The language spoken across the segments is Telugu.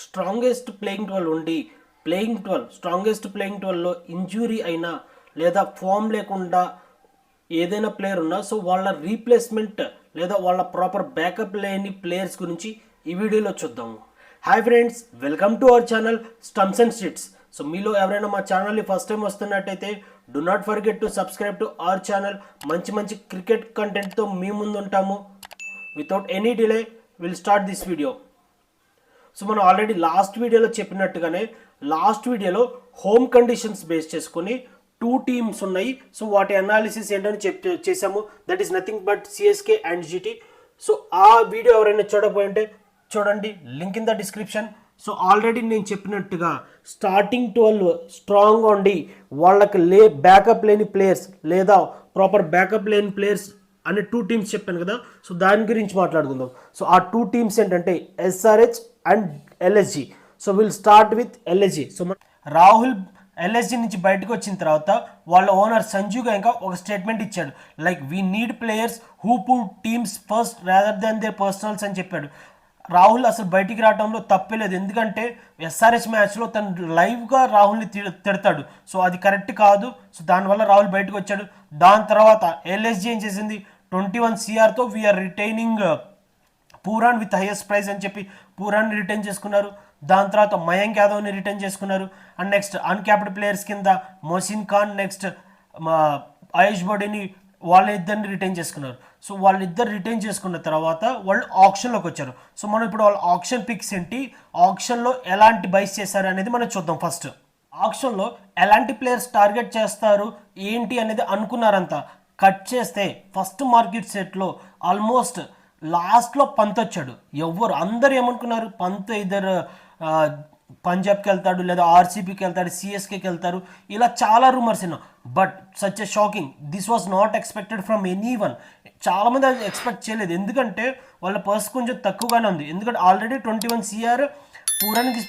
స్ట్రాంగెస్ట్ ప్లేయింగ్ 12 ఉండి స్ట్రాంగెస్ట్ ప్లేయింగ్ 12లో ఇంజురీ అయినా లేదా ఫామ్ లేకుండా ఏదైనా ప్లేయర్ ఉన్నా సో వాళ్ళ రీప్లేస్మెంట్ లేదా వాళ్ళ ప్రాపర్ బ్యాకప్ లేని ప్లేయర్స్ గురించి ఈ వీడియోలో చూద్దాము. Hi friends, welcome to our channel stumps and stitches. So మీలో ఎవరైనా మా ఛానల్ని ఫస్ట్ టైం వస్తున్నట్టయితే do not forget to subscribe to our channel. మంచి క్రికెట్ కంటెంట్తో మీ ముందు ఉంటాము. Without any delay will start this video. So మనం ఆల్రెడీ లాస్ట్ వీడియోలో చెప్పినట్టుగానే లాస్ట్ వీడియోలో హోమ్ కండిషన్స్ బేస్ చేసుకొని 2 టీమ్స్ ఉన్నాయి. సో వాటి అనాలిసిస్ ఏంటని చేసాము. That is nothing but CSK and GT. So ఆ వీడియో ఎవరైనా చూడకపోయింటే చూడండి, link in the description. So already నేను చెప్పినట్టుగా స్టార్టింగ్ 12 స్ట్రాంగ్గా ఉండి వాళ్ళకి బ్యాకప్ లేని ప్లేయర్స్ లేదా ప్రాపర్ బ్యాకప్ లేని ప్లేయర్స్ అనే 2 టీమ్స్ చెప్పాను కదా. సో దాని గురించి మాట్లాడుకుందాం. సో ఆ 2 టీమ్స్ ఏంటంటే SRH and LSG. So will start with LSG. So Rahul LSG నుంచి బయటకు వచ్చిన తర్వాత వాళ్ళ ఓనర్ సంజు ఇంకా ఒక స్టేట్మెంట్ ఇచ్చాడు, like we need players who put teams first rather than their personals అని చెప్పాడు. రాహుల్ అసలు బయటికి రావడంలో తప్పలేదు, ఎందుకంటే ఎస్ఆర్హెచ్ మ్యాచ్లో తను లైవ్గా రాహుల్ని తిడతాడు. సో అది కరెక్ట్ కాదు. సో దానివల్ల రాహుల్ బయటకు వచ్చాడు. దాని తర్వాత ఎల్ఎస్జి ఏం చేసింది, 21 CRతో we are retaining Pooran with highest price అని చెప్పి పూరాన్ని రిటైన్ చేసుకున్నారు. దాని తర్వాత మయాంక్ యాదవ్ని రిటైన్ చేసుకున్నారు. అండ్ నెక్స్ట్ అన్క్యాప్డ్ ప్లేయర్స్ కింద మొసిన్ ఖాన్, నెక్స్ట్ ఆయుష్ బోడీని వాళ్ళిద్దరిని రిటైన్ చేసుకున్నారు. సో వాళ్ళిద్దరు రిటైన్ చేసుకున్న తర్వాత వాళ్ళు ఆప్షన్లోకి వచ్చారు. సో మనం ఇప్పుడు వాళ్ళ ఆప్షన్ పిక్స్ ఏంటి, ఆప్షన్లో ఎలాంటి బైస్ చేశారు అనేది మనం చూద్దాం. ఫస్ట్ ఆప్షన్లో ఎలాంటి ప్లేయర్స్ టార్గెట్ చేస్తారు ఏంటి అనేది అనుకున్నారంతా కట్ చేస్తే ఫస్ట్ మార్కెట్ సెట్లో ఆల్మోస్ట్ లాస్ట్లో పంత్ వచ్చాడు. అందరు ఏమనుకున్నారు, పంత్ ఇద్దరు పంజాబ్కి వెళ్తాడు లేదా ఆర్సీబీకి వెళ్తాడు, సిఎస్కేకి వెళ్తారు, ఇలా చాలా రూమర్స్ విన్నాం. But such a shocking, this was not expected from any one. చాలామంది అది ఎక్స్పెక్ట్ చేయలేదు, ఎందుకంటే వాళ్ళ పర్స్ కొంచెం తక్కువగానే ఉంది. ఎందుకంటే ఆల్రెడీ 21 CR పూరానికి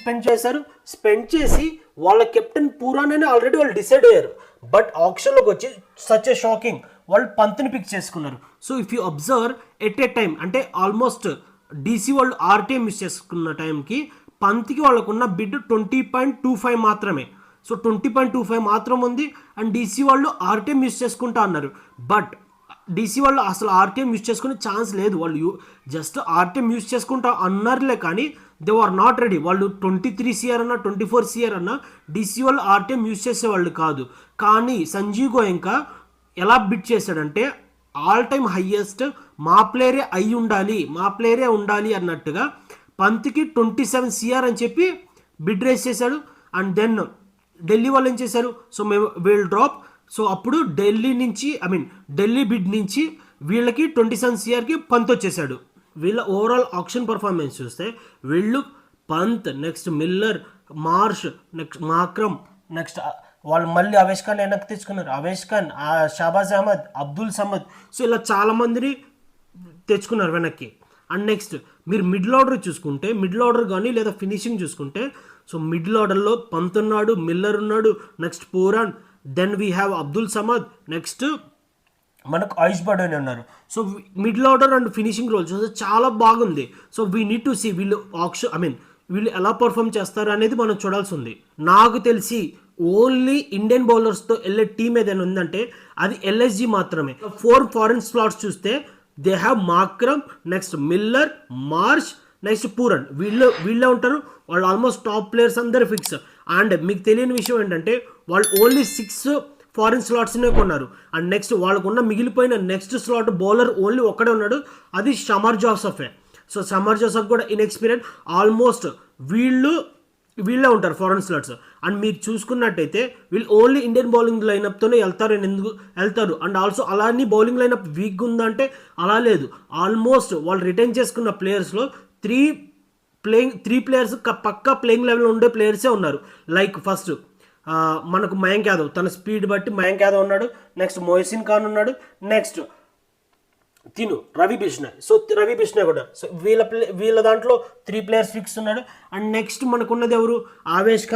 స్పెండ్ చేసి వాళ్ళ కెప్టెన్ పూరాన్ అని ఆల్రెడీ వాళ్ళు డిసైడ్ అయ్యారు. బట్ ఆప్షన్లోకి వచ్చి సచ్ ఎ షాకింగ్, వాళ్ళు పంత్ని పిక్ చేసుకున్నారు. So if you observe at a time, అంటే ఆల్మోస్ట్ డీసీ వాళ్ళు ఆర్టీఎం మిస్ చేసుకున్న టైంకి పంత్కి వాళ్ళకున్న బిడ్ 20.25 మాత్రమే. సో 20.25 మాత్రం ఉంది. అండ్ డీసీ వాళ్ళు ఆర్టీఎం యూస్ చేసుకుంటా అన్నారు. బట్ డీసీ వాళ్ళు అసలు ఆర్టీఎం యూస్ చేసుకునే ఛాన్స్ లేదు. వాళ్ళు జస్ట్ ఆర్టీఎం యూస్ చేసుకుంటా అన్నారులే, కానీ దే ఆర్ నాట్ రెడీ. వాళ్ళు 23 CR అన్నా 24 CR అన్నా డీసీ వాళ్ళు ఆర్టీఎం యూస్ చేసేవాళ్ళు కాదు. కానీ సంజీవ్ గోయంకా ఎలా బిడ్ చేశాడంటే ఆల్ టైమ్ హయ్యెస్ట్ మా ప్లేయరే ఉండాలి అన్నట్టుగా పంత్కి 27 CR అని చెప్పి బిడ్ రేస్ చేశాడు. అండ్ దెన్ ఢిల్లీ వాళ్ళు ఏం చేశారు, సో మేము విల్ డ్రాప్. సో అప్పుడు ఢిల్లీ బిడ్ నుంచి వీళ్ళకి 27 CRకి పంత్ వచ్చేసాడు. వీళ్ళ ఓవరాల్ ఆప్షన్ పర్ఫార్మెన్స్ చూస్తే వీళ్ళు Pant, next Miller, Marsh, next Markram, next వాళ్ళు మళ్ళీ అవేష్ ఖాన్ వెనక్కి తెచ్చుకున్నారు. అవేష్ ఖాన్, షాబాజ్ అహ్మద్, అబ్దుల్ సమద్, సో ఇలా చాలామందిని తెచ్చుకున్నారు వెనక్కి. అండ్ నెక్స్ట్ మీరు మిడిల్ ఆర్డర్ చూసుకుంటే, మిడిల్ ఆర్డర్ కానీ లేదా ఫినిషింగ్ చూసుకుంటే, సో మిడిల్ ఆర్డర్లో పంత్ ఉన్నాడు, మిల్లర్ ఉన్నాడు, next Pooran, then we have Abdul Samad, next మనకు ఆయుష్ బడోని ఉన్నారు. So middle order and finishing role చూస్తే చాలా బాగుంది. So we need to see వీళ్ళు వీళ్ళు ఎలా పర్ఫామ్ చేస్తారు అనేది మనం చూడాల్సి ఉంది. నాకు తెలిసి ఓన్లీ ఇండియన్ బౌలర్స్తో వెళ్ళే టీం ఏదైనా ఉందంటే అది ఎల్ఎస్జి మాత్రమే. 4 ఫారిన్ స్లాట్స్ చూస్తే they have Markram, next Miller, Marsh, next Pooran, వీళ్ళే ఉంటారు. వాళ్ళు ఆల్మోస్ట్ టాప్ ప్లేయర్స్ అందరు ఫిక్స్. అండ్ మీకు తెలియని విషయం ఏంటంటే వాళ్ళు ఓన్లీ 6 ఫారిన్ స్లాట్స్నే కొన్నారు. అండ్ నెక్స్ట్ వాళ్ళకున్న మిగిలిపోయిన నెక్స్ట్ స్లాట్ బౌలర్ ఓన్లీ ఒక్కడే ఉన్నాడు, అది షమర్ జోసఫే. సో షమర్ జోసఫ్ కూడా ఇన్ఎక్స్పీరియన్స్. ఆల్మోస్ట్ వీళ్ళే ఉంటారు ఫారెన్ స్లాట్స్. అండ్ మీరు చూసుకున్నట్టయితే వీళ్ళు ఓన్లీ ఇండియన్ బౌలింగ్ లైనప్తోనే వెళ్తారు. అండ్ ఆల్సో అలానే బౌలింగ్ లైనప్ వీక్ ఉందంటే అలా లేదు. ఆల్మోస్ట్ వాళ్ళు రిటైన్ చేసుకున్న ప్లేయర్స్లో 3 ప్లేయర్స్ పక్కా ప్లేయింగ్ లెవెల్లో ఉండే ప్లేయర్సే ఉన్నారు. లైక్ ఫస్ట్ మనకు మయాంక్ యాదవ్, తన స్పీడ్ బట్టి మయాంక్ యాదవ్ ఉన్నాడు. నెక్స్ట్ మొహసిన్ ఖాన్ ఉన్నాడు. నెక్స్ట్ రవి బిష్నాయ్. సో రవి బిష్నాయ్ కూడా. సో వీళ్ళ దాంట్లో 3 ప్లేయర్స్ ఫిక్స్ ఉన్నాడు. అండ్ నెక్స్ట్ మనకున్నది ఎవరు, Avesh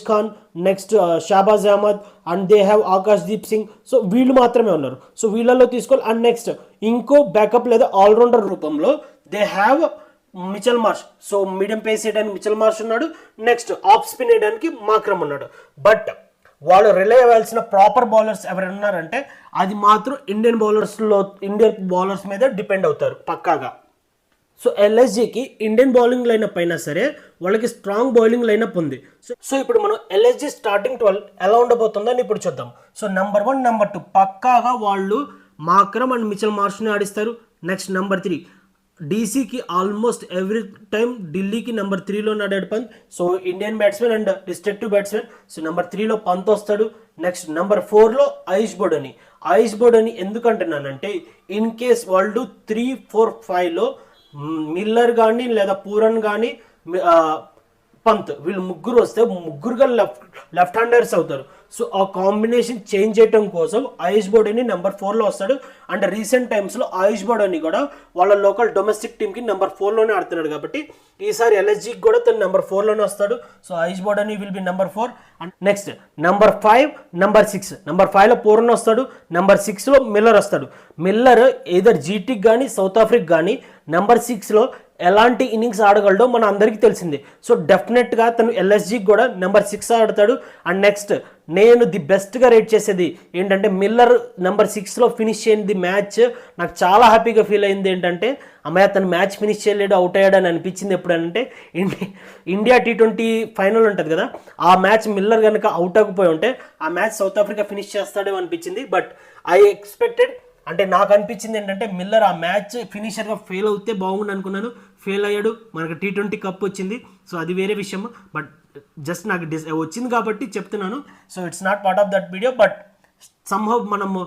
Khan, next Shahbaz Ahmed, and they have Akash Deep Singh. So వీళ్ళు మాత్రమే ఉన్నారు. సో వీళ్ళల్లో తీసుకోవాలి. అండ్ నెక్స్ట్ ఇంకో బ్యాకప్ లేదా ఆల్రౌండర్ రూపంలో they have Mitchell Marsh. So medium pace వేయడానికి మిచెల్ మార్ష్ ఉన్నాడు. నెక్స్ట్ ఆఫ్ స్పిన్ వేయడానికి మాక్రమ్ ఉన్నాడు. బట్ వాళ్ళు రిలే అవ్వాల్సిన ప్రాపర్ బౌలర్స్ ఎవరైనా ఉన్నారంటే అది మాత్రం ఇండియన్ బౌలర్స్ మీద డిపెండ్ అవుతారు పక్కాగా. సో ఎల్ఎస్జికి ఇండియన్ బౌలింగ్ లైనప్ అయినా సరే వాళ్ళకి స్ట్రాంగ్ బౌలింగ్ లైనప్ ఉంది. సో ఇప్పుడు మనం ఎల్ఎస్జి స్టార్టింగ్ 12 ఎలా ఉండబోతుందని ఇప్పుడు చూద్దాం. సో నెంబర్ 1 నెంబర్ 2 పక్కాగా వాళ్ళు మాక్రమ్ అండ్ మిచెల్ మార్ష్ని ఆడిస్తారు. నెక్స్ట్ నెంబర్ 3 డీసీకి ఆల్మోస్ట్ ఎవ్రీ టైం ఢిల్లీకి నెంబర్ 3లో ఆడాడు Pant. So Indian batsmen and destructive batsmen. So number 3లో పంత్ వస్తాడు. నెక్స్ట్ నెంబర్ 4లో ఆయుష్ బోర్డని ఎందుకంటున్నానంటే ఇన్ కేస్ వాళ్ళు 3, 4, 5లో మిల్లర్ కానీ లేదా పూరన్ కానీ పంత్ వీళ్ళు ముగ్గురు వస్తే ముగ్గురుగా లెఫ్ట్ హ్యాండర్స్ అవుతారు. సో ఆ కాంబినేషన్ చేంజ్ చేయడం కోసం ఆయుష్ బోర్డని నెంబర్ 4లో వస్తాడు. అండ్ రీసెంట్ టైమ్స్లో ఆయుష్ బోర్డని కూడా వాళ్ళ లోకల్ డొమెస్టిక్ టీమ్కి నెంబర్ 4లోనే ఆడుతున్నాడు కాబట్టి ఈసారి ఎల్ఎస్జికి కూడా తను నెంబర్ 4లోనే వస్తాడు. So Ayush Badoni will be number 4. And next number 5, number 6. Number 5లో పూరన్ వస్తాడు. నెంబర్ 6లో మిల్లర్ వస్తాడు. మిల్లర్ ఏదర్ జీటీకి కానీ సౌత్ ఆఫ్రికా కానీ నెంబర్ 6లో ఎలాంటి ఇన్నింగ్స్ ఆడగలడో మన అందరికీ తెలిసిందే. సో డెఫినెట్గా తను ఎల్ఎస్జికి కూడా నెంబర్ 6 ఆడతాడు. అండ్ నెక్స్ట్ నేను ది బెస్ట్గా రేట్ చేసేది ఏంటంటే మిల్లర్ నెంబర్ 6లో ఫినిష్ చేయింది మ్యాచ్ నాకు చాలా హ్యాపీగా ఫీల్ అయింది. ఏంటంటే అమ్మాయి అతను మ్యాచ్ ఫినిష్ చేయలేడు, అవుట్ అయ్యాడని అనిపించింది. ఎప్పుడంటే ఇండియా T20 ఫైనల్ ఉంటుంది కదా, ఆ మ్యాచ్ మిల్లర్ కనుక అవుట్ అవ్వకపోయి ఉంటే ఆ మ్యాచ్ సౌత్ ఆఫ్రికా ఫినిష్ చేస్తాడేమో అనిపించింది. బట్ ఐ ఎక్స్పెక్టెడ్, అంటే నాకు అనిపించింది ఏంటంటే మిల్లర్ ఆ మ్యాచ్ ఫినిషర్గా ఫెయిల్ అవుతే బాగుండు అనుకున్నాను. ఫెయిల్ అయ్యాడు, మనకు T20 కప్ వచ్చింది. సో అది వేరే విషయం. బట్ జస్ట్ నాకు వచ్చింది కాబట్టి చెప్తున్నాను. So it's not part of that video. But somehow మనము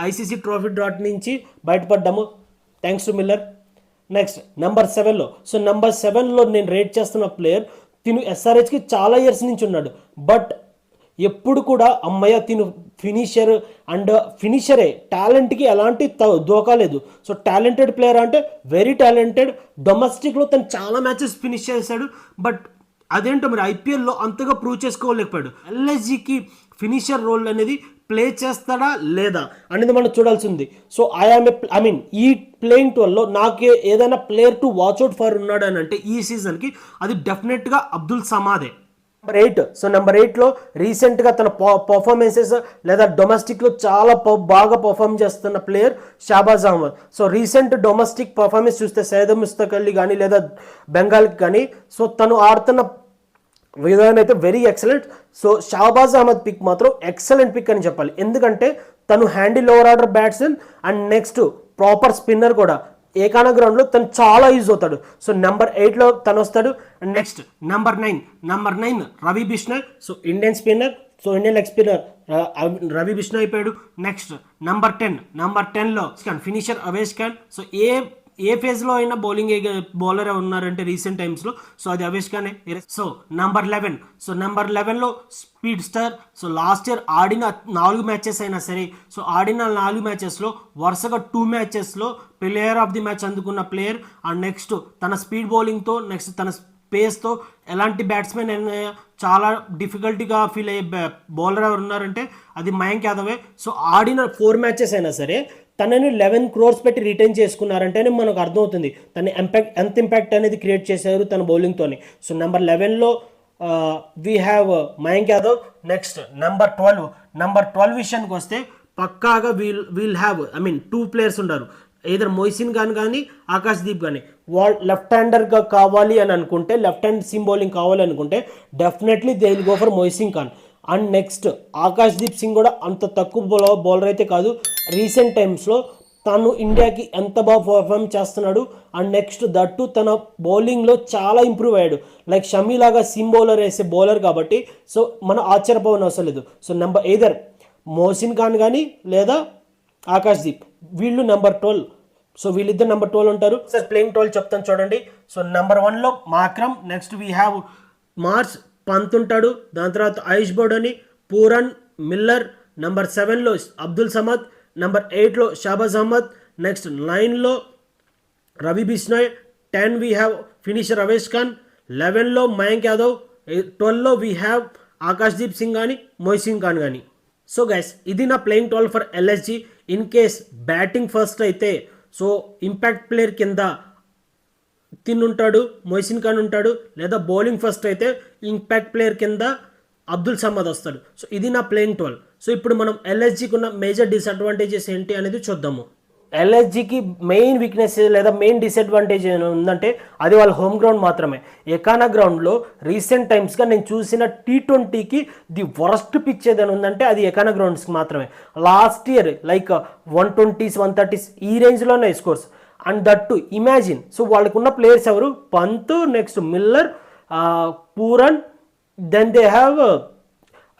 ఐసీసీ ట్రోఫీ డ్రాట్ నుంచి బయటపడ్డాము thanks to Miller. Next number 7లో. సో నెంబర్ 7లో నేను రేట్ చేస్తున్న ప్లేయర్ తిను ఎస్ఆర్హెచ్కి చాలా ఇయర్స్ నుంచి ఉన్నాడు. బట్ ఎప్పుడు కూడా అమ్మయ్య తిను ఫినిషర్ అండ్ ఫినిషరే, టాలెంట్కి ఎలాంటి దోకా లేదు. సో టాలెంటెడ్ ప్లేయర్ అంటే వెరీ టాలెంటెడ్. డొమెస్టిక్లో తను చాలా మ్యాచెస్ ఫినిష్ చేశాడు. బట్ అదేంటో మరి ఐపీఎల్లో అంతగా ప్రూవ్ చేసుకోలేకపోయాడు. ఎల్ఎస్జికి ఫినిషర్ రోల్ అనేది ప్లే చేస్తాడా లేదా అనేది మనం చూడాల్సి ఉంది. సో ఈ ప్లేయింగ్ 12లో నాకు ఏదైనా ప్లేయర్ టు వాచ్అవుట్ ఫర్ ఉన్నాడు అని అంటే ఈ సీజన్కి అది డెఫినెట్గా అబ్దుల్ సమాదే. నెంబర్ 8. సో నెంబర్ 8లో రీసెంట్గా తన పర్ఫార్మెన్సెస్ లేదా డొమెస్టిక్లో చాలా బాగా పర్ఫార్మ్ చేస్తున్న player Shahbaz Ahmed. So recent domestic performance చూస్తే సైయద్ ముస్తక్ అలీ కానీ లేదా బెంగాల్కి కానీ సో తను ఆడుతున్న విధానం అయితే very excellent. So Shahbaz Ahmed pick మాత్రం ఎక్సలెంట్ పిక్ అని చెప్పాలి. ఎందుకంటే తను handy lower order batsmen and next proper spinner కూడా. ఏకానా గ్రౌండ్లో తను చాలా యూజ్ అవుతాడు. సో నెంబర్ 8లో తను వస్తాడు. Next number 9 Ravi Bishnoi. So Indian spinner, so Indian leg spinner Ravi Bishnoi అయిపోయాడు. నెక్స్ట్ నెంబర్ 10లో ఫినిషర్ అవేష్ ఖాన్. సో ఏ ఫేజ్లో అయినా బౌలర్ ఉన్నారంటే రీసెంట్ టైమ్స్లో సో అది అవేష్ ఖానే. So number 11. సో నెంబర్ 11లో speed star. So last year ఆడిన 4 మ్యాచెస్ అయినా సరే, సో ఆడిన 4 మ్యాచెస్లో వరుసగా 2 మ్యాచెస్లో ప్లేయర్ ఆఫ్ ది మ్యాచ్ అందుకున్న ప్లేయర్. అండ్ నెక్స్ట్ తన స్పీడ్ బౌలింగ్తో, నెక్స్ట్ తన పేస్తో ఎలాంటి బ్యాట్స్మెన్ చాలా డిఫికల్టీగా ఫీల్ అయ్యే బౌలర్ ఎవరు ఉన్నారంటే అది మయాంక్ యాదవే. సో ఆడిన 4 మ్యాచెస్ అయినా సరే తనని 11 crores పెట్టి రిటైన్ చేసుకున్నారంటేనే మనకు అర్థమవుతుంది తన ఎంత ఇంపాక్ట్ అనేది క్రియేట్ చేశారు తన బౌలింగ్తోని. సో నెంబర్ 11లో we have Mayank Yadav. Next number 12 విషయానికి వస్తే పక్కాగా వీల్ హ్యావ్ 2 players ఉన్నారు. ఏదర్ మొయిసిన్ ఖాన్ కానీ ఆకాశ్దీప్ కానీ. వాళ్ళు లెఫ్ట్ హ్యాండర్గా కావాలి అని అనుకుంటే, లెఫ్ట్ హ్యాండ్ సీమ్ బౌలింగ్ కావాలి అనుకుంటే definitely they will go for Mohsin Khan. And next Akashdeep Singh కూడా అంత తక్కువ బౌలర్ అయితే కాదు. రీసెంట్ టైమ్స్లో తను ఇండియాకి ఎంత బాగా పర్ఫార్మ్ చేస్తున్నాడు. అండ్ నెక్స్ట్ దట్టు తన బౌలింగ్లో చాలా ఇంప్రూవ్ అయ్యాడు. లైక్ షమీ లాగా సీమ్ బౌలర్ వేసే బౌలర్ కాబట్టి సో మనం ఆశ్చర్యపోవడం అవసరం లేదు. So number either Mohsin Khan కానీ లేదా ఆకాశ్దీప్, వీళ్ళు నెంబర్ 12. సో వీళ్ళిద్దరు నెంబర్ 12 ఉంటారు. సార్ ప్లేయింగ్ 12 చెప్తాను చూడండి. సో నెంబర్ 1లో Markram. Next we have Marsh, Pant ఉంటాడు. దాని తర్వాత Ayush Badoni, Pooran, Miller. Number 7లో అబ్దుల్ సమద్. నెంబర్ 8లో షాబాజ్ అహ్మద్. నెక్స్ట్ 9లో Ravi Bishnoi. 10 we have finisher Avesh Khan. 11లో మయాంక్ యాదవ్. 12లో వీ హ్యావ్ ఆకాశ్దీప్ సింగ్ కానీ మొయిసిన్ ఖాన్ కానీ. సో గైస్ ఇది నా playing 12 for LSG. In case batting first అయితే సో ఇంపాక్ట్ ప్లేయర్ కింద ముక్తిన్ ఉంటాడు, మొయిసిన్ ఖాన్ ఉంటాడు, లేదా బౌలింగ్ ఫస్ట్ అయితే ఇంపాక్ట్ ప్లేయర్ కింద అబ్దుల్ సమద్ వస్తాడు. సో ఇది నా ప్లేయింగ్ 12. సో ఇప్పుడు మనం ఎల్ఎస్జికి ఉన్న మేజర్ డిసడ్వాంటేజెస్ ఏంటి అనేది చూద్దాము. ఎల్ఎస్జికి మెయిన్ వీక్నెస్ లేదా మెయిన్ డిసడ్వాంటేజ్ ఉందంటే అది వాళ్ళ హోమ్ గ్రౌండ్ మాత్రమే. ఎకానా గ్రౌండ్లో రీసెంట్ టైమ్స్గా నేను చూసిన T20కి ది వరస్ట్ పిచ్ ఏదైనా ఉందంటే అది ఎకానా గ్రౌండ్స్కి మాత్రమే. Last year like 120s 130s ఈ రేంజ్లోనే scores. And that to imagine, so వాళ్ళకు ఉన్న ప్లేయర్స్ ఎవరు? Pant, next Miller, Pooran, then they have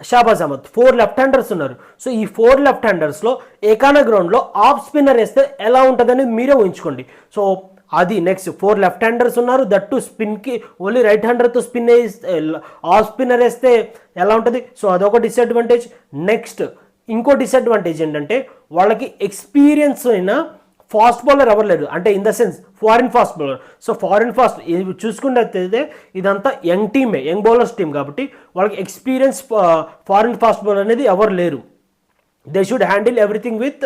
Shahbaz Ahmed. 4 left handers ఉన్నారు. సో ఈ 4 లెఫ్ట్ హ్యాండర్స్లో ఏకానా గ్రౌండ్లో ఆఫ్ స్పిన్నర్ వేస్తే ఎలా ఉంటుందని మీరే ఊహించుకోండి. సో అది నెక్స్ట్ 4 లెఫ్ట్ హ్యాండర్స్ ఉన్నారు, దట్ టు స్పిన్కి ఓన్లీ రైట్ హ్యాండర్తో స్పిన్ వేస్తే ఆఫ్ స్పిన్నర్ వేస్తే ఎలా ఉంటుంది? సో అదొక డిసడ్వాంటేజ్. నెక్స్ట్ ఇంకో డిసడ్వాంటేజ్ ఏంటంటే వాళ్ళకి ఎక్స్పీరియన్స్ అయిన ఫాస్ట్ బౌలర్ ఎవరు లేరు, అంటే in the sense foreign fast bowler. So foreign fast చూసుకున్నట్టయితే ఇదంతా యంగ్ టీమే, యంగ్ బౌలర్స్ టీమ్ కాబట్టి వాళ్ళకి ఎక్స్పీరియన్స్ ఫారిన్ ఫాస్ట్ బౌలర్ అనేది ఎవరు లేరు. They should handle everything with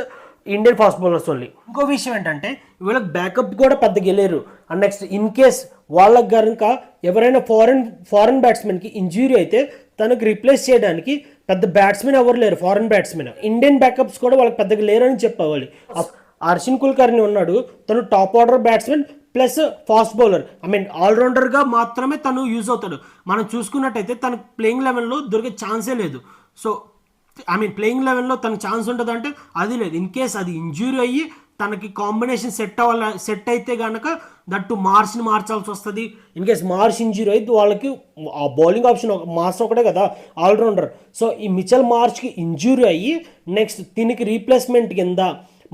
Indian fast bowlers only. ఇంకో విషయం ఏంటంటే వీళ్ళకి బ్యాకప్ కూడా పెద్దగా లేరు. అండ్ నెక్స్ట్ ఇన్ కేస్ వాళ్ళకి కనుక ఎవరైనా ఫారిన్ బ్యాట్స్మెన్కి ఇంజురీ అయితే తనకు రీప్లేస్ చేయడానికి పెద్ద బ్యాట్స్మెన్ ఎవరు లేరు, ఫారిన్ బ్యాట్స్మెన్. ఇండియన్ బ్యాకప్స్ కూడా వాళ్ళకి పెద్దగా లేరు అని చెప్పవాలి. అర్షిన్ కుల్కర్ని ఉన్నాడు, తను top order batsmen plus fast bowler, I mean ఆల్రౌండర్గా మాత్రమే తను యూజ్ అవుతాడు. మనం చూసుకున్నట్టయితే తన ప్లేయింగ్ లెవెన్లో దొరికే ఛాన్సే లేదు. సో ఐ మీన్ ప్లేయింగ్ లెవెన్లో తన ఛాన్స్ ఉంటుంది అంటే అది లేదు. ఇన్ కేస్ అది ఇంజురీ అయ్యి తనకి కాంబినేషన్ సెట్ అయితే కనుక దట్టు మార్చ్ని మార్చాల్సి వస్తుంది. ఇన్ కేస్ మార్చ్ ఇంజురీ అయితే వాళ్ళకి ఆ బౌలింగ్ ఆప్షన్ మార్చ్ ఒకటే కదా ఆల్రౌండర్. సో ఈ మిచెల్ మార్చ్కి ఇంజురీ అయ్యి నెక్స్ట్ దీనికి రీప్లేస్మెంట్ కింద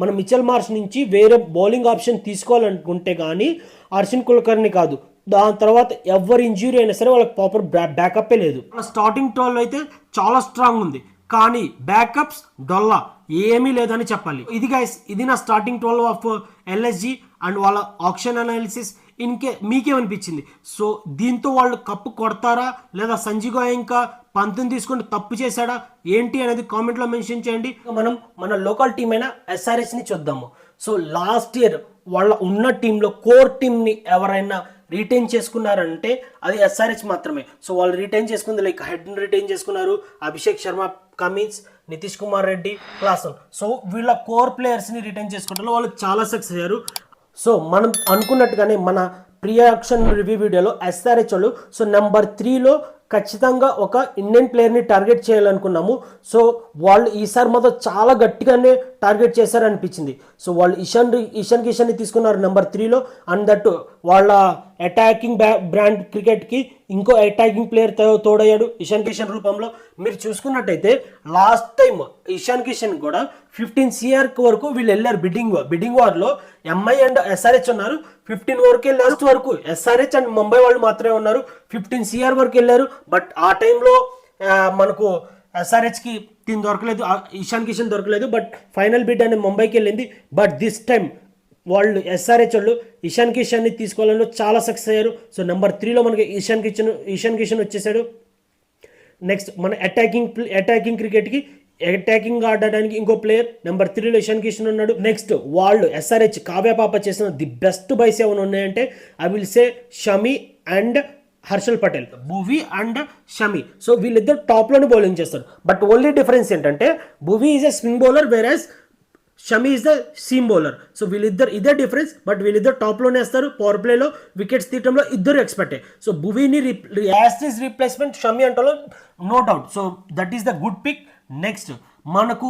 మనం మిచెల్ మార్చ్ నుంచి వేరే బౌలింగ్ ఆప్షన్ తీసుకోవాలనుకుంటే కానీ అర్షిన్ కుల్కర్ని కాదు. దాని తర్వాత ఎవరి ఇంజురీ అయినా సరే వాళ్ళకి ప్రాపర్ బ్యాకప్పే లేదు. స్టార్టింగ్ 12 అయితే చాలా స్ట్రాంగ్ ఉంది, కానీ బ్యాకప్స్ డొల్లా ఏమీ లేదని చెప్పాలి. ఇది గైస్, ఇది నా స్టార్టింగ్ 12 ఆఫ్ ఎల్ఎస్జి అండ్ వాళ్ళ ఆప్షన్ అనాలిసిస్. మీకేమనిపించింది? సో దీంతో వాళ్ళు కప్పు కొడతారా లేదా సంజయ్ గోయంకా పంతుని తీసుకొని తప్పు చేశాడా ఏంటి అనేది కామెంట్లో మెన్షన్ చేయండి. మనం మన లోకల్ టీం అయిన ఎస్ఆర్హెచ్ని చూద్దాము. సో లాస్ట్ ఇయర్ వాళ్ళ ఉన్న టీంలో కోర్ టీంని ఎవరైనా రిటైన్ చేసుకున్నారంటే అది ఎస్ఆర్హెచ్ మాత్రమే. సో వాళ్ళు రిటైన్ చేసుకుంది లైక్ హెడ్ని రిటైన్ చేసుకున్నారు, Abhishek Sharma, Cummins, Nitish Kumar Reddy, Klaasen. So వీళ్ళ కోర్ ప్లేయర్స్ని రిటైన్ చేసుకోవడంలో వాళ్ళు చాలా సక్సెస్ అయ్యారు. సో మనం అనుకున్నట్టుగానే మన ప్రీ యాక్షన్ రివ్యూ వీడియోలో ఎస్ఆర్హెచ్ వాళ్ళు సో నెంబర్ 3లో ఖచ్చితంగా ఒక ఇండియన్ ప్లేయర్ని టార్గెట్ చేయాలనుకున్నాము. సో వాళ్ళు ఈసారి మాత్రం చాలా గట్టిగానే టార్గెట్ చేశారనిపించింది. సో వాళ్ళు ఇషాన్ కిషన్ని తీసుకున్నారు నెంబర్ 3లో. అండ్ దట్ వాళ్ళ అటాకింగ్ బ్రాండ్ క్రికెట్కి ఇంకో అటాకింగ్ ప్లేయర్ తోడయ్యాడు ఇషాన్ కిషన్ రూపంలో. మీరు చూసుకున్నట్టయితే లాస్ట్ టైం ఇషాన్ కిషన్ కూడా 15 CR వరకు వీళ్ళు వెళ్ళారు బిడ్డింగ్ వార్లో. ఎంఐ అండ్ ఎస్ఆర్హెచ్ ఉన్నారు, 15 వరకు వెళ్ళారు. వరకు ఎస్ఆర్హెచ్ అండ్ ముంబై వాళ్ళు మాత్రమే ఉన్నారు, 15 CR వరకు వెళ్ళారు. బట్ ఆ టైంలో మనకు ఎస్ఆర్హెచ్కి దీని దొరకలేదు, ఇషాన్ కిషన్ దొరకలేదు. బట్ ఫైనల్ బిడ్ అనేది ముంబైకి వెళ్ళింది. బట్ దిస్ టైం వాళ్ళు ఎస్ఆర్హెచ్ వాళ్ళు ఇషాన్ కిషన్ని తీసుకోవాలని చాలా సక్సెస్ అయ్యారు. సో నెంబర్ 3లో మనకి ఇషాన్ కిషన్ వచ్చేసాడు. నెక్స్ట్ మన అటాకింగ్ క్రికెట్కి అటాకింగ్ ఆడడానికి ఇంకో ప్లేయర్ నెంబర్ 3లో ఇషాన్ కిషన్ ఉన్నాడు. నెక్స్ట్ వాళ్ళు ఎస్ఆర్హెచ్ కావ్య పాప చేసిన ది బెస్ట్ బైస్ ఏమైనా ఉన్నాయంటే I will say Shami and Harshal Patel, Bhuvi and Shami. So వీళ్ళిద్దరు టాప్లోనే బౌలింగ్ చేస్తారు. బట్ ఓన్లీ డిఫరెన్స్ ఏంటంటే Bhuvi is a swing bowler whereas Shami is the seam bowler. So వీళ్ళిద్దరు ఇదే డిఫరెన్స్. బట్ వీళ్ళిద్దరు టాప్లోనే వేస్తారు. పవర్ ప్లేలో వికెట్స్ తీయటంలో ఇద్దరు ఎక్స్పర్టే. సో భువిని యాజ్ రీప్లేస్మెంట్ షమి అంటలో no doubt. So that is the good pick. Next మనకు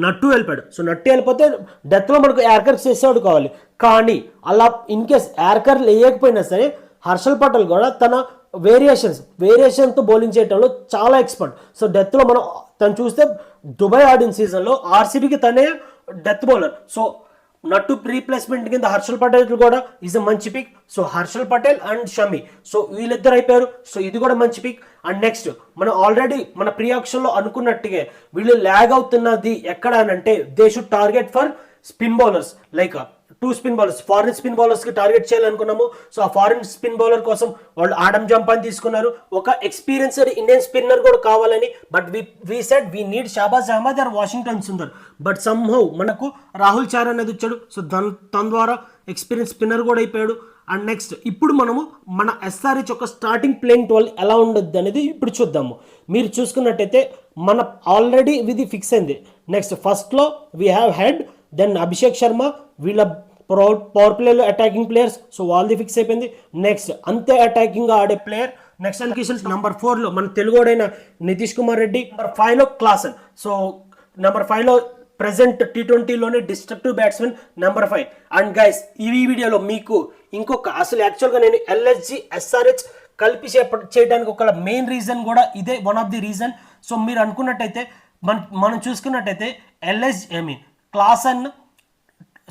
నట్టు వెళ్ళిపోయాడు. సో నట్టు వెళ్ళిపోతే డెత్లో మనకు యార్కర్ చేసేవాడు కావాలి. కానీ అలా ఇన్ కేస్ యార్కర్ వేయకపోయినా సరే హర్షల్ పటేల్ కూడా తన వేరియేషన్తో బౌలింగ్ చేయడంలో చాలా ఎక్స్పర్ట్. సో డెత్లో మనం తను చూస్తే దుబాయ్ ఆడిన సీజన్లో ఆర్సీబీకి తనే death bowler. So Nattu replacement కింద హర్షల్ పటేల్ కూడా ఈజ్ అ మంచి pick. So Harshal Patel and Shami, so వీళ్ళిద్దరు అయిపోయారు. సో ఇది కూడా మంచి పిక్. అండ్ నెక్స్ట్ మనం ఆల్రెడీ మన ప్రీ ఆక్షన్లో అనుకున్నట్టుగా వీళ్ళు ల్యాగ్ అవుతున్నది ఎక్కడ అని అంటే they should target for spin bowlers like 2 spin bowlers, foreign spin బౌలర్స్కి టార్గెట్ చేయాలనుకున్నాము. సో ఆ ఫారిన్ స్పిన్ బౌలర్ కోసం వాళ్ళు ఆడమ్ జంపాని తీసుకున్నారు. ఒక ఎక్స్పీరియన్స్డ్ ఇండియన్ స్పిన్నర్ కూడా కావాలని. But we said we need Shahbaz Ahmed or Washington Sundar. But somehow మనకు రాహుల్ చార్ అనేది వచ్చాడు. సో తన ద్వారా ఎక్స్పీరియన్స్ స్పిన్నర్ కూడా అయిపోయాడు. అండ్ నెక్స్ట్ ఇప్పుడు మనము మన ఎస్ఆర్హెచ్ యొక్క స్టార్టింగ్ ప్లేయింగ్ 12 ఎలా ఉండద్దు అనేది ఇప్పుడు చూద్దాము. మీరు చూసుకున్నట్టయితే మన ఆల్రెడీ ఇది ఫిక్స్ అయింది. నెక్స్ట్ ఫస్ట్లో we have Head, then Abhishek Sharma, వీళ్ళ పవర్ ప్లేలో అటాకింగ్ ప్లేయర్స్, సో వాళ్ళది ఫిక్స్ అయిపోయింది. నెక్స్ట్ అంతే అటాకింగ్గా ఆడే ప్లేయర్ నెక్స్ట్ కిషన్. నెంబర్ 4లో మన తెలుగుడైన నితీష్ కుమార్ రెడ్డి. నెంబర్ 5లో క్లాసన్. సో నెంబర్ 5లో ప్రెసెంట్ T20లోనే destructive batsmen number 5. And guys ఈ వీడియోలో మీకు ఇంకొక అసలు యాక్చువల్గా నేను ఎల్ఎస్జి ఎస్ఆర్హెచ్ కలిపి చేయడానికి ఒక మెయిన్ రీజన్ కూడా ఇదే, one of the reason. So మీరు అనుకున్నట్టయితే మనం చూసుకున్నట్టయితే క్లాసన్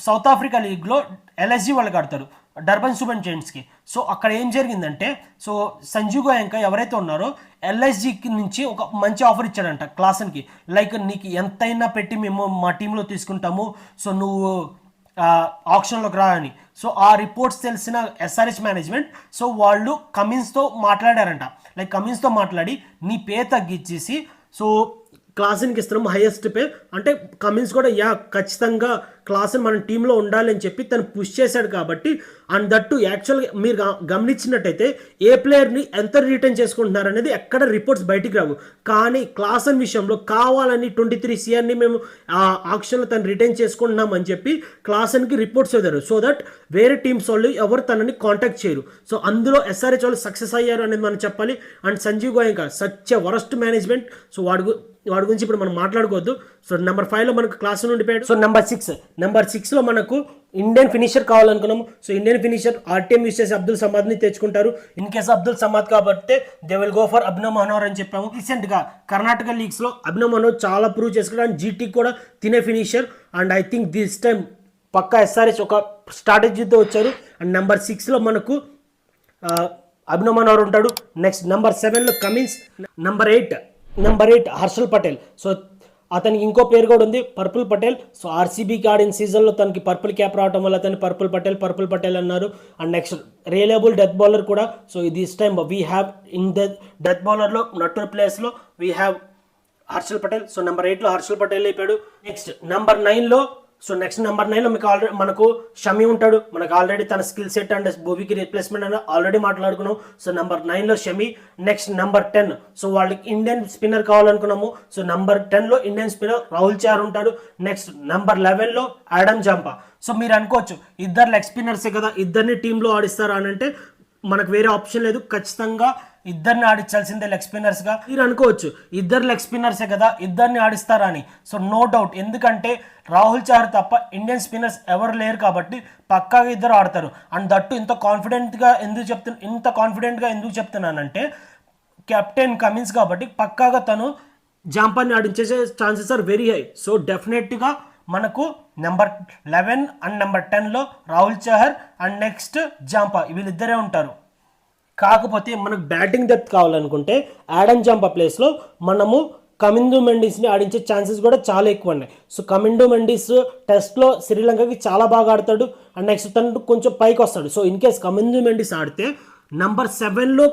సౌత్ ఆఫ్రికా లీగ్లో ఎల్ఎస్జి వాళ్ళకి ఆడతారు, డర్బన్ సూపర్ జైంట్స్కి. సో అక్కడ ఏం జరిగిందంటే, సో సంజు గోయంకా ఎవరైతే ఉన్నారో ఎల్ఎస్జికి నుంచి ఒక మంచి ఆఫర్ ఇచ్చాడంట క్లాసన్కి, లైక్ నీకు ఎంతైనా పెట్టి మేము మా టీంలో తీసుకుంటాము, సో నువ్వు ఆప్షన్లోకి రా అని. సో ఆ రిపోర్ట్స్ తెలిసిన ఎస్ఆర్హెచ్ మేనేజ్మెంట్, సో వాళ్ళు కమిన్స్తో మాట్లాడారంట. లైక్ కమిన్స్తో మాట్లాడి నీ పే తగ్గించేసి సో క్లాసన్కి ఇస్తున్నాం హైయెస్ట్ పే అంటే, కమిన్స్ కూడా ఖచ్చితంగా క్లాసన్ మన టీంలో ఉండాలి అని చెప్పి తను పుష్ చేశాడు కాబట్టి. అండ్ దట్టు యాక్చువల్గా మీరు గమనించినట్టయితే ఏ ప్లేయర్ని ఎంత రిటర్న్ చేసుకుంటున్నారు అనేది ఎక్కడ రిపోర్ట్స్ బయటికి రావు. కానీ క్లాసన్ విషయంలో కావాలని 23 CR మేము ఆ ఆక్షన్లో తను రిటర్న్ చేసుకుంటున్నాం అని చెప్పి క్లాసన్కి రిపోర్ట్స్ వదిలారు. సో దట్ వేరే టీమ్స్ వాళ్ళు ఎవరు తనని కాంటాక్ట్ చేయరు. సో అందులో ఎస్ఆర్హెచ్ వాళ్ళు సక్సెస్ అయ్యారు అనేది మనం చెప్పాలి. And Sanjiv Goenka such worst management. So వాడి గురించి ఇప్పుడు మనం మాట్లాడుకోవద్దు. సో నెంబర్ 5లో మనకు క్లాస్ నుండి పోయాడు. సో నెంబర్ 6లో మనకు ఇండియన్ ఫినిషర్ కావాలనుకున్నాము. So Indian finisher RTM use చేసి అబ్దుల్ సమాద్ని తెచ్చుకుంటారు. ఇన్ కేస్ అబ్దుల్ సమాద్ కాబట్టి they will go for Abhinav Manohar అని చెప్పాము. రీసెంట్గా కర్ణాటక లీగ్స్లో అభినవ్ మనోహర్ చాలా ప్రూవ్ చేసుకున్నాడు. అండ్ జీటీ కూడా తినే finisher. And I think this time పక్కా ఎస్ఆర్హెచ్ ఒక స్ట్రాటజీతో వచ్చారు. అండ్ నెంబర్ 6లో మనకు అభినవ్ మనోహర్ ఉంటాడు. నెక్స్ట్ నెంబర్ 7లో Cummins. Number 8 Harshal Patel. So అతనికి ఇంకో పేరు కూడా ఉంది, పర్పుల్ పటేల్. సో ఆర్సీబీకి ఆడిన సీజన్లో తనకి పర్పుల్ క్యాప్ రావడం వల్ల అతన్ని పర్పుల్ పటేల్ అన్నారు. And next reliable death bowler కూడా. So this time we have in the death బౌలర్లో నటుల్ ప్లేస్లో we have Harshal Patel. So number 8లో హర్షల్ పటేల్ అయిపోయాడు. నెక్స్ట్ నెంబర్ 9లో మనకు షమి ఉంటాడు. మనకు ఆల్రెడీ తన స్కిల్ సెట్ అండ్ భూవికి రీప్లేస్మెంట్ అని ఆల్రెడీ మాట్లాడుకున్నాం. సో నెంబర్ 9లో షమి. నెక్స్ట్ నెంబర్ 10 సో వాళ్ళకి ఇండియన్ స్పిన్నర్ కావాలనుకున్నాము. సో నెంబర్ 10లో ఇండియన్ స్పిన్నర్ రాహుల్ చహర్ ఉంటాడు. నెక్స్ట్ నెంబర్ 11లో ఆడమ్ జంపా. సో మీరు అనుకోవచ్చు ఇద్దరు లెగ్ స్పిన్నర్సే కదా, ఇద్దరిని టీంలో ఆడిస్తారా అని అంటే మనకు వేరే ఆప్షన్ లేదు. ఖచ్చితంగా ఇద్దరిని ఆడించాల్సిందే లెగ్ స్పిన్నర్స్గా. మీరు అనుకోవచ్చు ఇద్దరు లెగ్ స్పిన్నర్సే కదా, ఇద్దరిని ఆడిస్తారా అని. సో నో డౌట్, ఎందుకంటే రాహుల్ చహర్ తప్ప ఇండియన్ స్పిన్నర్స్ ఎవరు లేరు కాబట్టి పక్కాగా ఇద్దరు ఆడతారు. అండ్ దట్టు ఇంత కాన్ఫిడెంట్గా ఎందుకు చెప్తున్నానంటే కెప్టెన్ కమిన్స్ కాబట్టి పక్కాగా తను జాంపాని ఆడించేసే chances are very high. So డెఫినెట్గా మనకు నెంబర్ 11 అండ్ నెంబర్ 10లో Rahul Chahar and next Zampa వీళ్ళిద్దరే ఉంటారు. కాకపోతే మనకు బ్యాటింగ్ డెప్త్ కావాలనుకుంటే ఆడమ్ జంపా ప్లేస్లో మనము కమిందు మెండిస్ని ఆడించే ఛాన్సెస్ కూడా చాలా ఎక్కువ ఉన్నాయి. సో కమిందు మెండిస్ టెస్ట్లో శ్రీలంకకి చాలా బాగా ఆడతాడు. అండ్ నెక్స్ట్ తను కొంచెం పైకి వస్తాడు. So in case Kamindu Mendis ఆడితే నెంబర్ 7లో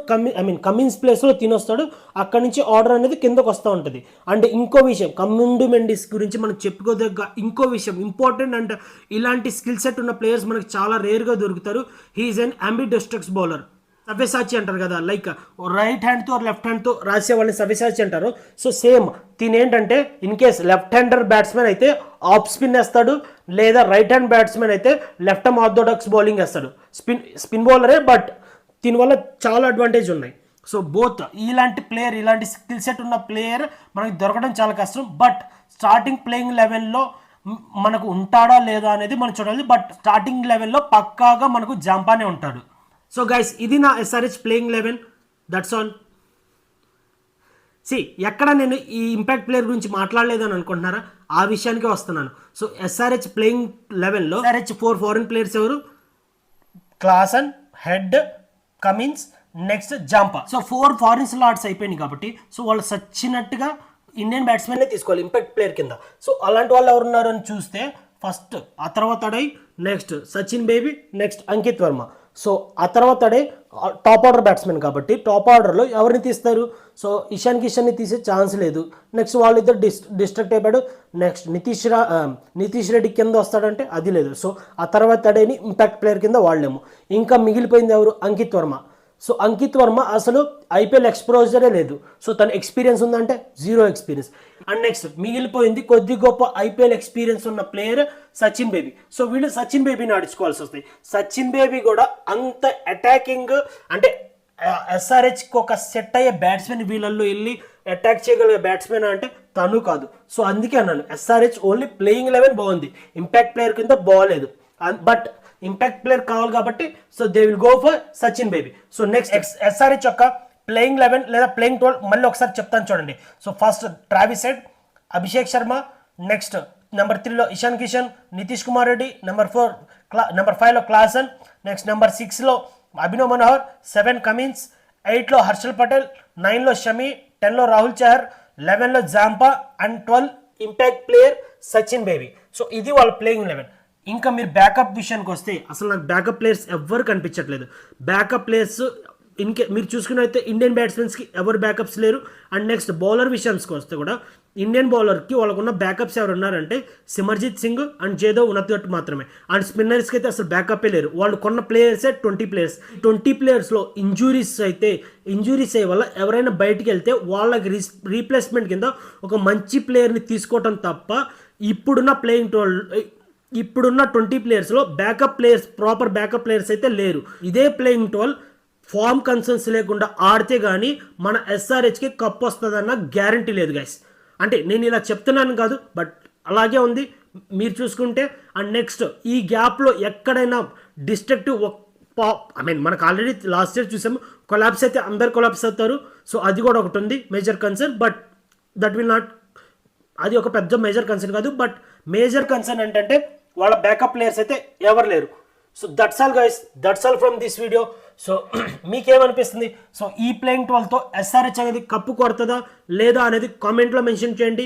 కమిన్స్ ప్లేస్లో తినొస్తాడు. అక్కడి నుంచి ఆర్డర్ అనేది కిందకు వస్తూ ఉంటుంది. అండ్ ఇంకో విషయం కమిందు మెండిస్ గురించి మనం చెప్పుకోదగ్గ ఇంకో విషయం ఇంపార్టెంట్. అండ్ ఇలాంటి స్కిల్ సెట్ ఉన్న ప్లేయర్స్ మనకు చాలా రేర్గా దొరుకుతారు. హీఈస్ అన్ అంబిడెస్ట్రక్స్ బౌలర్. సవ్యసాచి అంటారు కదా, లైక్ రైట్ హ్యాండ్తో లెఫ్ట్ హ్యాండ్తో రాసే వాళ్ళని సవ్యసాచి అంటారు. సో సేమ్ తినేంటంటే in case left hander batsmen అయితే ఆఫ్ స్పిన్ వేస్తాడు, లేదా రైట్ హ్యాండ్ బ్యాట్స్మెన్ అయితే లెఫ్ట్ ఆర్మ్ ఆర్థోడాక్స్ బౌలింగ్ వేస్తాడు. స్పిన్ బౌలరే, బట్ దీనివల్ల చాలా అడ్వాంటేజ్ ఉన్నాయి. సో బోత్ ఇలాంటి స్కిల్ సెట్ ఉన్న ప్లేయర్ మనకి దొరకడం చాలా కష్టం. బట్ స్టార్టింగ్ ప్లేయింగ్ లెవెల్లో మనకు ఉంటాడా లేదా అనేది మనం చూడాలి. బట్ స్టార్టింగ్ లెవెల్లో పక్కాగా మనకు జాంపానే ఉంటాడు. సో గైస్ ఇది నా ఎస్ఆర్హెచ్ ప్లేయింగ్ 11. That's all. ఎక్కడ నేను ఈ ఇంపాక్ట్ ప్లేయర్ గురించి మాట్లాడలేదని అనుకుంటున్నారా, ఆ విషయానికే వస్తున్నాను. సో ఎస్ఆర్హెచ్ ప్లేయింగ్ 11లో ఎస్ఆర్హెచ్ 4 ఫారిన్ ప్లేయర్స్ ఎవరు? Klaasen, Head, Cummins, next Zampa. So 4 foreign slots అయిపోయినాయి కాబట్టి సో వాళ్ళు సచ్చినట్టుగా ఇండియన్ బ్యాట్స్మెన్నే తీసుకోవాలి ఇంపాక్ట్ ప్లేయర్ కింద. సో అలాంటి వాళ్ళు ఎవరున్నారు అని చూస్తే ఫస్ట్ ఆ తర్వాత adai, next Sachin baby, next Ankit Varma. So ఆ తర్వాతడే టాప్ ఆర్డర్ బ్యాట్స్మెన్ కాబట్టి టాప్ ఆర్డర్లో ఎవరిని తీస్తారు? సో ఇషాన్ కిషన్ని తీసే ఛాన్స్ లేదు. నెక్స్ట్ వాళ్ళిద్దరు డిస్ట్రాక్ట్ అయిపోయాడు. నెక్స్ట్ నితీష్ రెడ్డి కింద వస్తాడంటే అది లేదు. సో ఆ తర్వాతడేని ఇంపాక్ట్ ప్లేయర్ కింద వాళ్ళేమో. ఇంకా మిగిలిపోయింది ఎవరు? అంకిత్ వర్మ. సో అంకిత్ వర్మ అసలు ఐపీఎల్ ఎక్స్పోజరే లేదు. సో తన ఎక్స్పీరియన్స్ ఉందంటే జీరో ఎక్స్పీరియన్స్. అండ్ నెక్స్ట్ మిగిలిపోయింది కొద్ది గొప్ప ఐపీఎల్ ఎక్స్పీరియన్స్ ఉన్న ప్లేయర్ సచిన్ బేబీ. సో వీళ్ళు సచిన్ బేబీని ఆడించుకోవాల్సి వస్తాయి. సచిన్ బేబీ కూడా అంత అటాకింగ్ అంటే ఎస్ఆర్హెచ్కి ఒక సెట్ అయ్యే బ్యాట్స్మెన్ వీళ్ళల్లో వెళ్ళి అటాక్ చేయగలిగే బ్యాట్స్మెన్ అంటే తను కాదు. సో అందుకే అన్నాను ఎస్ఆర్హెచ్ ఓన్లీ ప్లేయింగ్ 11 బాగుంది, ఇంపాక్ట్ ప్లేయర్ కింద బాగలేదు. బట్ ఇంపాక్ట్ ప్లేయర్ కావాలి కాబట్టి so they will go for Sachin Baby. So next SRH యొక్క ప్లేయింగ్ 11 లేదా ప్లేయింగ్ 12 మళ్ళీ ఒకసారి చెప్తాను చూడండి. So first Travis Head, Abhishek Sharma, next number 3లో ఇషాన్ కిషన్, నితీష్ కుమార్ రెడ్డి, నెంబర్ 5లో క్లాసన్, నెక్స్ట్ నెంబర్ 6లో అభినవ్ మనోహర్, 7 కమిన్స్, 8లో హర్షల్ పటేల్, 9లో షమి, 10లో రాహుల్ చహర్, 11లో Zampa and 12 impact player Sachin Baby. So ఇది వాళ్ళ ప్లేయింగ్ 11. ఇంకా మీరు బ్యాకప్ విషయానికి వస్తే అసలు నాకు బ్యాకప్ ప్లేయర్స్ ఎవ్వరు కనిపించట్లేదు. బ్యాకప్ ప్లేయర్స్ మీరు చూసుకున్నైతే ఇండియన్ బ్యాట్స్మెన్స్కి ఎవరు బ్యాకప్స్ లేరు. అండ్ నెక్స్ట్ బౌలర్ విషయానికి వస్తే కూడా ఇండియన్ బౌలర్కి వాళ్ళకున్న బ్యాకప్స్ ఎవరు ఉన్నారంటే సిమర్జిత్ సింగ్ అండ్ జేదవ్ ఉన్నట్టు మాత్రమే. అండ్ స్పిన్నర్స్కి అయితే అసలు బ్యాకప్పే లేరు. వాళ్ళు కొన్న ప్లేయర్సే 20 ప్లేయర్స్. 20 ప్లేయర్స్లో ఇంజురీస్ అయ్యే వల్ల ఎవరైనా బయటికి వెళ్తే వాళ్ళకి రీప్లేస్మెంట్ కింద ఒక మంచి ప్లేయర్ని తీసుకోవటం తప్ప ఇప్పుడున్న 20 ప్లేయర్స్లో ప్రాపర్ బ్యాకప్ ప్లేయర్స్ అయితే లేరు. ఇదే ప్లేయింగ్ 12 ఫామ్ కన్సర్న్స్ లేకుండా ఆడితే కానీ మన ఎస్ఆర్హెచ్కి కప్ వస్తుందన్న గ్యారంటీ లేదు గైస్. అంటే నేను ఇలా చెప్తున్నాను కాదు, బట్ అలాగే ఉంది మీరు చూసుకుంటే. అండ్ నెక్స్ట్ ఈ గ్యాప్లో ఎక్కడైనా డిస్ట్రక్టివ్ మనకు ఆల్రెడీ లాస్ట్ ఇయర్ చూసాము కొలాప్స్ అయితే అందరు కొలాప్స్ అవుతారు. సో అది కూడా ఒకటి ఉంది major concern. But that will not, అది ఒక పెద్ద మేజర్ కన్సర్న్ కాదు. బట్ మేజర్ కన్సర్న్ ఏంటంటే వాళ్ళ బ్యాకప్ ప్లేయర్స్ అయితే ఎవరు లేరు. So that's all guys, that's all from this video. So మీకేమనిపిస్తుంది? సో ఈ ప్లేయింగ్ 12తో ఎస్ఆర్హెచ్ అనేది కప్పు కొడుతుందా లేదా అనేది కామెంట్లో మెన్షన్ చేయండి.